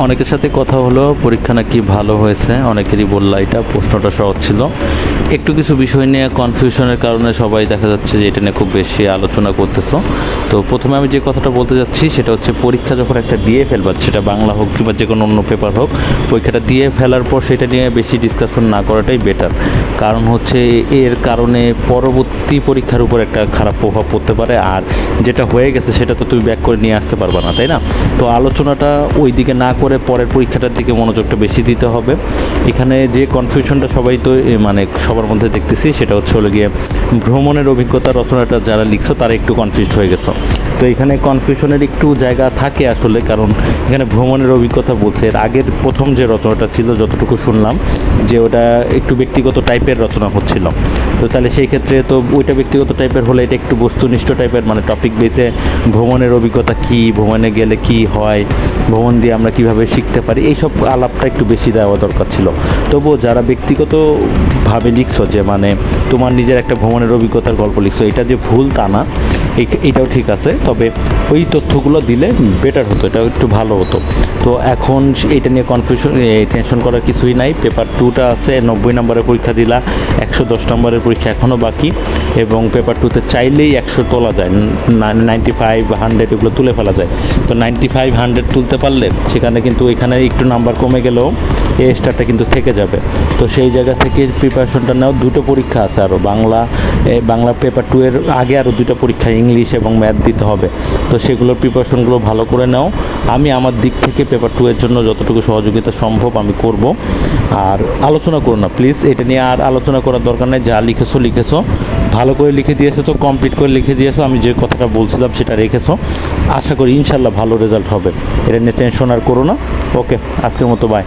অনেকের সাথে কথা হলো, পরীক্ষা নাকি ভালো হয়েছে, অনেকেরই বললো এটা প্রশ্নটা সহজ ছিল। একটু কিছু বিষয় নিয়ে কনফিউশনের কারণে সবাই দেখা যাচ্ছে যে এটা নিয়ে খুব বেশি আলোচনা করতেছো। তো প্রথমে আমি যে কথাটা বলতে যাচ্ছি সেটা হচ্ছে, পরীক্ষা যখন একটা দিয়ে ফেলবা, সেটা বাংলা হোক কিংবা যে কোনো অন্য পেপার হোক, পরীক্ষাটা দিয়ে ফেলার পর সেটা নিয়ে বেশি ডিসকাশন না করাটাই বেটার। কারণ হচ্ছে এর কারণে পরবর্তী পরীক্ষার উপর একটা খারাপ প্রভাব পড়তে পারে, আর যেটা হয়ে গেছে সেটা তো তুমি ব্যাক করে নিয়ে আসতে পারবা না, তাই না? তো আলোচনাটা ওই দিকে না করে পরের পরীক্ষাটার দিকে মনোযোগটা বেশি দিতে হবে। এখানে যে কনফিউশনটা সবাই তো মানে সবার মধ্যে দেখতেছি, সেটা হচ্ছে গিয়ে ভ্রমণের অভিজ্ঞতা রচনাটা যারা লিখছো তারা একটু কনফিউজড হয়ে গেছো। তো এখানে কনফিউশনের একটু জায়গা থাকে আসলে, কারণ এখানে ভ্রমণের অভিজ্ঞতা বলছে। এর আগের প্রথম যে রচনাটা ছিল, যতটুকু শুনলাম, যে ওটা একটু ব্যক্তিগত টাইপের রচনা হচ্ছিল। তো তাহলে সেই ক্ষেত্রে তো ওইটা ব্যক্তিগত টাইপের হলে এটা একটু বস্তুনিষ্ঠ টাইপের, মানে টপিক বেসে ভ্রমণের অভিজ্ঞতা কী, ভ্রমণে গেলে কি হয়, ভ্রমণ দিয়ে আমরা কিভাবে শিখতে পারি, এইসব আলাপটা একটু বেশি দেওয়া দরকার ছিল। তবুও যারা ব্যক্তিগতভাবে লিখছো, যে মানে তোমার নিজের একটা ভ্রমণের অভিজ্ঞতার গল্প লিখছো, এটা যে ভুল তা না, এইটাও ঠিক আছে। তবে ওই তথ্যগুলো দিলে বেটার হতো, এটা একটু ভালো হতো। তো এখন এটা নিয়ে টেনশন করার কিছুই নাই। পেপার 2টা আছে, 90 নম্বরের পরীক্ষা দিলা, 110 নম্বরের পরীক্ষা এখনও বাকি, এবং পেপার 2তে চাইলেই 100 তোলা যায়, 95, 100 এগুলো তুলে ফেলা যায়। তো 95, 100 তুলতে পারলে সেখানে কিন্তু এখানে একটু নাম্বার কমে গেলেও এই স্টারটা কিন্তু থেকে যাবে। তো সেই জায়গা থেকে প্রিপারেশনটা নাও। 2টো পরীক্ষা আছে আরও, বাংলা পেপার 2 এর আগে আরও 2টা পরীক্ষা, ইংলিশ এবং ম্যাথ দিতে হবে। তো সেগুলোর প্রিপারেশনগুলো ভালো করে নাও। আমি আমার দিক থেকে পেপার 2 এর জন্য যতটুকু সহযোগিতা সম্ভব আমি করব। আর আলোচনা করো না প্লিজ, এটা নিয়ে আর আলোচনা করার দরকার নেই। যা লিখেছো ভালো করে লিখে দিয়েছো, তো কমপ্লিট করে লিখে দিয়েছো। আমি যে কথাটা বলছিলাম সেটা রেখেছো। আশা করি ইনশাল্লাহ ভালো রেজাল্ট হবে, এটা নিয়ে টেনশন আর করো না। ওকে, আজকের মতো বাই।